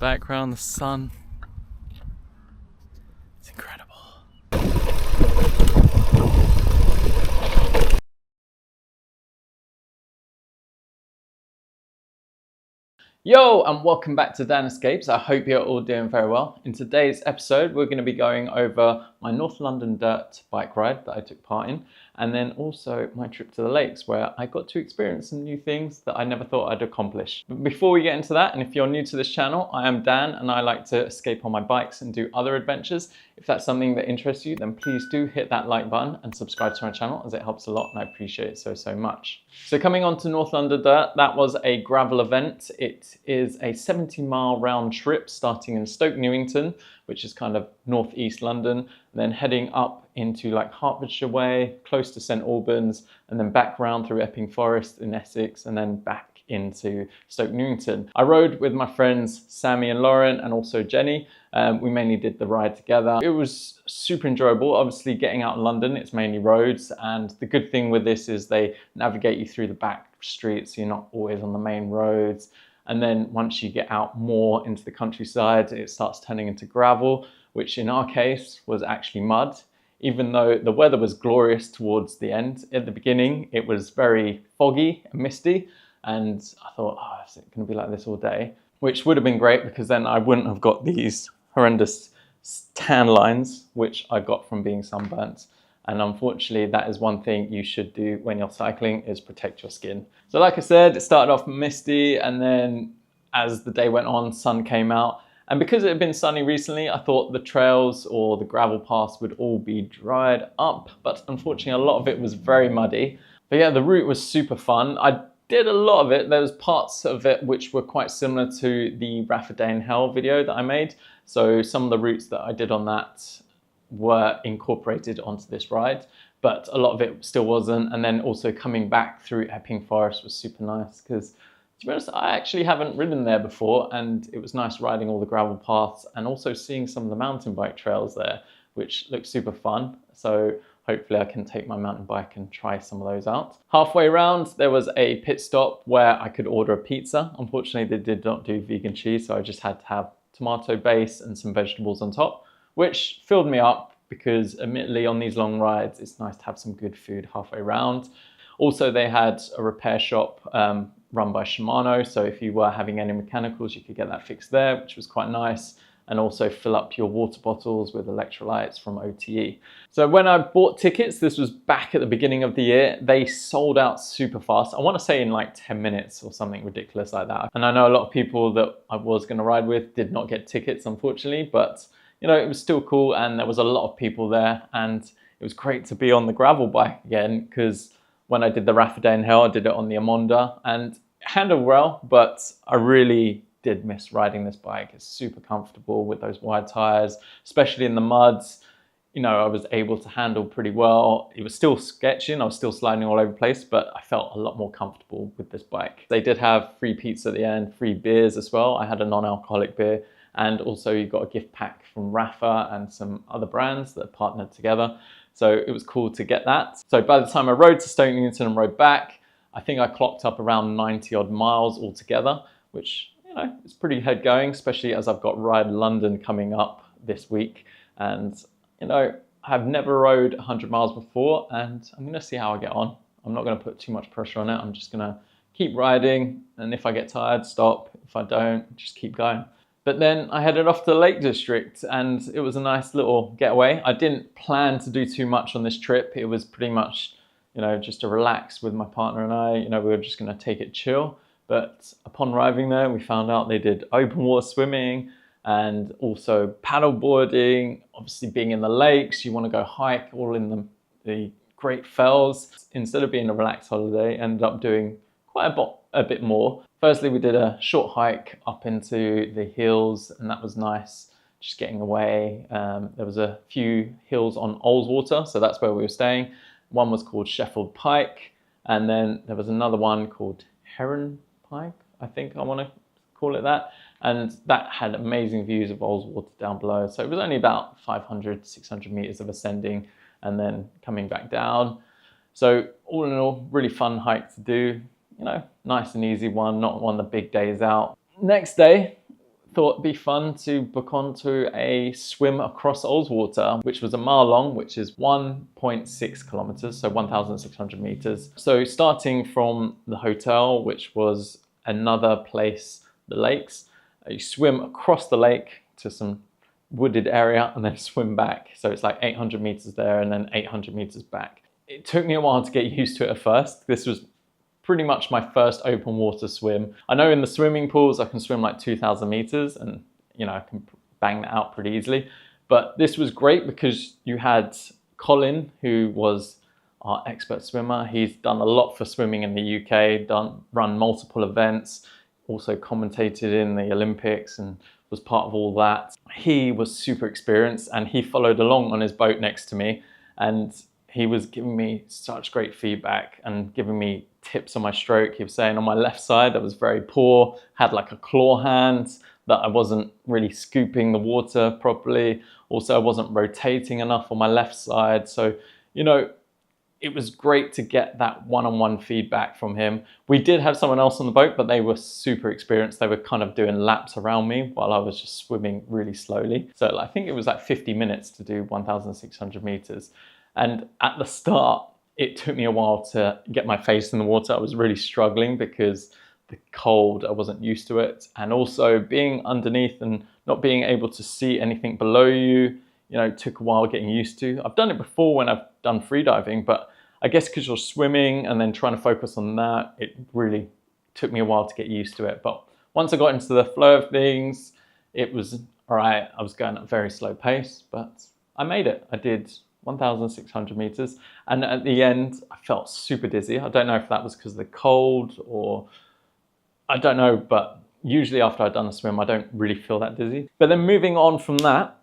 background, the sun. It's incredible. Yo, and welcome back to Dan Escapes. I hope you're all doing very well. In today's episode, we're going to be going over my North London dirt bike ride that I took part in, and then also my trip to the lakes where I got to experience some new things that I never thought I'd accomplish. But before we get into that, and if you're new to this channel, I am Dan and I like to escape on my bikes and do other adventures. If that's something that interests you, then please do hit that like button and subscribe to my channel, as it helps a lot and I appreciate it so much. So coming on to North London dirt, that was a gravel event. It is a 70-mile round trip starting in Stoke Newington, which is kind of northeast London, and then heading up into like Hertfordshire way, close to St Albans, and then back round through Epping Forest in Essex, and then back into Stoke Newington. I rode with my friends Sammy and Lauren and also Jenny. We mainly did the ride together. It was super enjoyable. Obviously getting out in London, it's mainly roads, and the good thing with this is they navigate you through the back streets, so you're not always on the main roads. And then once you get out more into the countryside, it starts turning into gravel, which in our case was actually mud. Even though the weather was glorious towards the end, at the beginning it was very foggy and misty, and I thought, oh, is it going to be like this all day? Which would have been great because then I wouldn't have got these horrendous tan lines, which I got from being sunburnt. And unfortunately, that is one thing you should do when you're cycling, is protect your skin. So like I said, it started off misty, and then as the day went on, sun came out. And because it had been sunny recently, I thought the trails or the gravel paths would all be dried up, but unfortunately a lot of it was very muddy. But yeah, the route was super fun. I did a lot of it. There was parts of it which were quite similar to the Rafferday Hell video that I made. So some of the routes that I did on that were incorporated onto this ride, but a lot of it still wasn't. And then also coming back through Epping Forest was super nice because, to be honest, I actually haven't ridden there before, and it was nice riding all the gravel paths and also seeing some of the mountain bike trails there, which looked super fun. So hopefully I can take my mountain bike and try some of those out. Halfway around, there was a pit stop where I could order a pizza. Unfortunately, they did not do vegan cheese, so I just had to have tomato base and some vegetables on top, which filled me up because admittedly on these long rides, it's nice to have some good food halfway around. Also, they had a repair shop run by Shimano, so if you were having any mechanicals, you could get that fixed there, which was quite nice. And also fill up your water bottles with electrolytes from OTE. So when I bought tickets, this was back at the beginning of the year, they sold out super fast. I want to say in like 10 minutes or something ridiculous like that. And I know a lot of people that I was going to ride with did not get tickets, unfortunately, but you know, it was still cool and there was a lot of people there, and it was great to be on the gravel bike again, because when I did the Rafferday Hell, I did it on the Amonda and it handled well, but I really did miss riding this bike. It's super comfortable with those wide tires, especially in the muds. You know, I was able to handle pretty well. It was still sketchy and I was still sliding all over the place, but I felt a lot more comfortable with this bike. They did have free pizza at the end, free beers as well. I had a non-alcoholic beer, and also you got a gift pack from Rafa and some other brands that partnered together. So it was cool to get that. So by the time I rode to Stoke Newington and rode back, I think I clocked up around 90 odd miles altogether, which, you know, it's pretty head going, especially as I've got Ride London coming up this week. And, you know, I've never rode 100 miles before, and I'm gonna see how I get on. I'm not gonna put too much pressure on it. I'm just gonna keep riding, and if I get tired, stop. If I don't, just keep going. But then I headed off to the Lake District, and it was a nice little getaway. I didn't plan to do too much on this trip. It was pretty much, you know, just to relax with my partner and I. You know, we were just gonna take it chill. But upon arriving there, we found out they did open water swimming and also paddleboarding. Obviously being in the lakes, you want to go hike all in the Great Fells. Instead of being a relaxed holiday, ended up doing quite a bit more. Firstly, we did a short hike up into the hills, and that was nice, just getting away. There was a few hills on Ullswater, so that's where we were staying. One was called Sheffield Pike, and then there was another one called Heron, Pike, I think I want to call it that, and that had amazing views of Ullswater down below. So it was only about 500, 600 meters of ascending and then coming back down. So all in all, really fun hike to do, you know, nice and easy one, not one of the big days out. Next day, thought it'd be fun to book onto a swim across Ullswater, which was a mile long, which is 1.6 kilometers, so 1,600 meters. So starting from the hotel, which was another place, the lakes, you swim across the lake to some wooded area and then swim back. So it's like 800 meters there and then 800 meters back. It took me a while to get used to it at first. This was pretty much my first open water swim. I know in the swimming pools I can swim like 2,000 meters and I can bang that out pretty easily. But this was great because you had Colin, who was our expert swimmer. He's done a lot for swimming in the UK, run multiple events, also commentated in the Olympics and was part of all that. He was super experienced and he followed along on his boat next to me, and he was giving me such great feedback and giving me tips on my stroke. He was saying on my left side I was very poor, had like a claw hand, that I wasn't really scooping the water properly. Also, I wasn't rotating enough on my left side. So, it was great to get that one-on-one feedback from him. We did have someone else on the boat, but they were super experienced. They were kind of doing laps around me while I was just swimming really slowly. So I think it was like 50 minutes to do 1,600 meters. And at the start, it took me a while to get my face in the water. I was really struggling because the cold, I wasn't used to it. And also being underneath and not being able to see anything below you, took a while getting used to. I've done it before when I've done freediving, but I guess because you're swimming and then trying to focus on that, it really took me a while to get used to it. But once I got into the flow of things, it was all right. I was going at a very slow pace, but I made it. I did 1,600 meters. And at the end, I felt super dizzy. I don't know if that was because of the cold or I don't know, but usually after I've done a swim, I don't really feel that dizzy. But then moving on from that,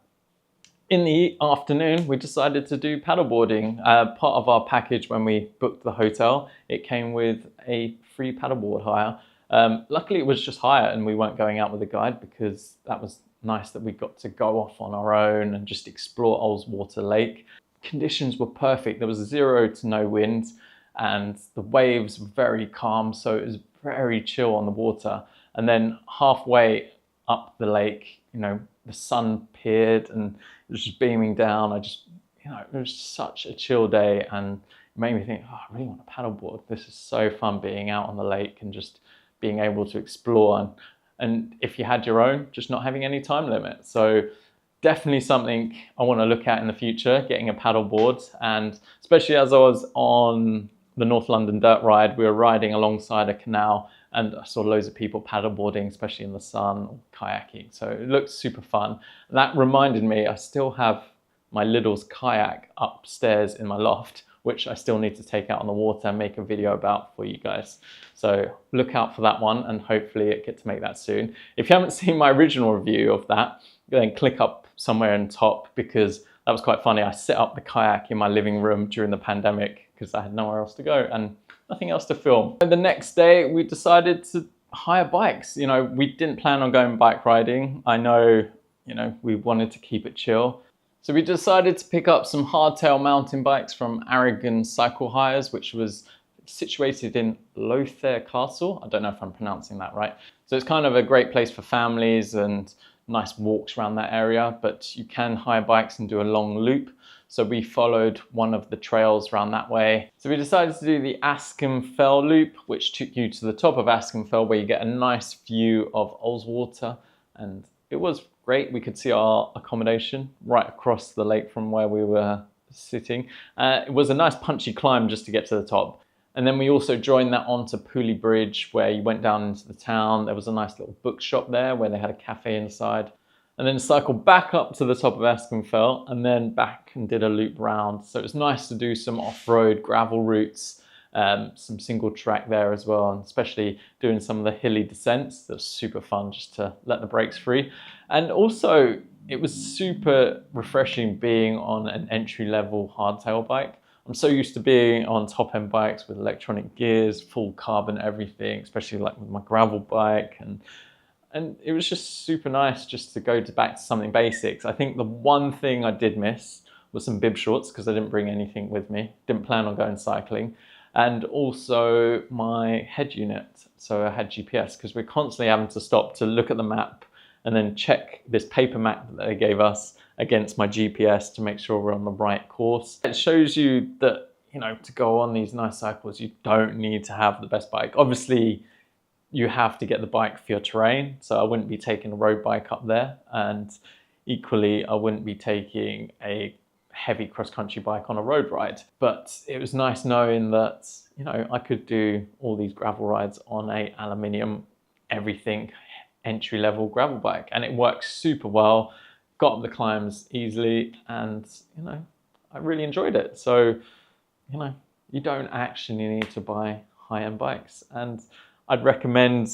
in the afternoon, we decided to do paddleboarding. Part of our package when we booked the hotel, it came with a free paddleboard hire. Luckily, it was just hire and we weren't going out with a guide because that was nice that we got to go off on our own and just explore Ullswater Lake. Conditions were perfect. There was 0 to no wind and the waves were very calm, so it was very chill on the water. And then halfway up the lake, the sun appeared and it was just beaming down. It was such a chill day and it made me think, I really want a paddleboard. This is so fun being out on the lake and just being able to explore. And if you had your own, just not having any time limit. So definitely something I want to look at in the future, getting a paddleboard. And especially as I was on the North London dirt ride, we were riding alongside a canal and I saw loads of people paddleboarding, especially in the sun, or kayaking. So it looked super fun. And that reminded me, I still have my Lidl's kayak upstairs in my loft, which I still need to take out on the water and make a video about for you guys. So look out for that one and hopefully I get to make that soon. If you haven't seen my original review of that, then click up somewhere in top because that was quite funny. I set up the kayak in my living room during the pandemic because I had nowhere else to go and nothing else to film. And the next day we decided to hire bikes. We didn't plan on going bike riding. I know, we wanted to keep it chill. So we decided to pick up some hardtail mountain bikes from Arragon Cycle hires, which was situated in Lowther Castle. I don't know if I'm pronouncing that right. So it's kind of a great place for families and nice walks around that area, but you can hire bikes and do a long loop. So we followed one of the trails around that way. So we decided to do the Fell loop, which took you to the top of Fell, where you get a nice view of Ullswater. And it was great. We could see our accommodation right across the lake from where we were sitting. It was a nice punchy climb just to get to the top. And then we also joined that onto Pooley Bridge, where you went down into the town. There was a nice little bookshop there where they had a cafe inside. And then cycled back up to the top of Fell and then back and did a loop round. So it was nice to do some off-road gravel routes, some single track there as well, and especially doing some of the hilly descents. That was super fun just to let the brakes free. And also it was super refreshing being on an entry-level hardtail bike. I'm so used to being on top-end bikes with electronic gears, full carbon everything, especially like with my gravel bike. And it was just super nice just to go back to something basics. I think the one thing I did miss was some bib shorts because I didn't bring anything with me. Didn't plan on going cycling. And also my head unit. So I had GPS because we're constantly having to stop to look at the map and then check this paper map that they gave us against my GPS to make sure we're on the right course. It shows you that, you know, to go on these nice cycles, you don't need to have the best bike. Obviously, you have to get the bike for your terrain. So I wouldn't be taking a road bike up there. And equally, I wouldn't be taking a heavy cross-country bike on a road ride. But it was nice knowing that, you know, I could do all these gravel rides on a aluminium, everything, entry-level gravel bike. And it works super well, got up the climbs easily, and, you know, I really enjoyed it. So, you know, you don't actually need to buy high-end bikes. And I'd recommend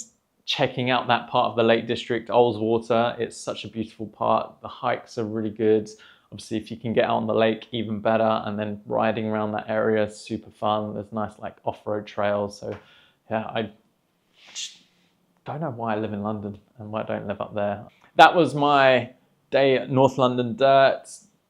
checking out that part of the Lake District, Ullswater. It's such a beautiful part. The hikes are really good. Obviously, if you can get out on the lake, even better. And then riding around that area is super fun. There's nice like off-road trails. So yeah, I just don't know why I live in London and why I don't live up there. That was my day at North London Dirt,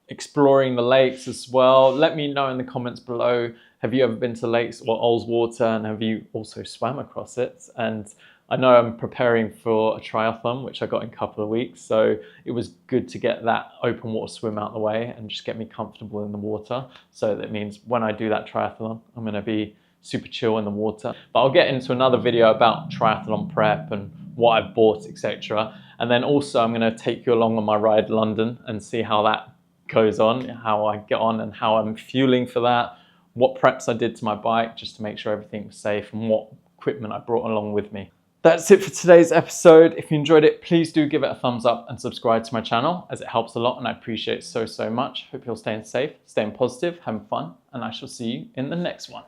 exploring the lakes as well. Let me know in the comments below, have you ever been to lakes or Ullswater, and have you also swam across it? And I know I'm preparing for a triathlon, which I got in a couple of weeks. So it was good to get that open water swim out of the way and just get me comfortable in the water. So that means when I do that triathlon, I'm gonna be super chill in the water. But I'll get into another video about triathlon prep and what I've bought, etc. And then also I'm gonna take you along on my ride London and see how that goes on, how I get on and how I'm fueling for that, what preps I did to my bike just to make sure everything was safe, and what equipment I brought along with me. That's it for today's episode. If you enjoyed it, please do give it a thumbs up and subscribe to my channel, as it helps a lot and I appreciate it so much. Hope you're staying safe, staying positive, having fun, and I shall see you in the next one.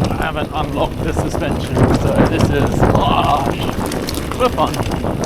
I haven't unlocked the suspension, so this is for fun.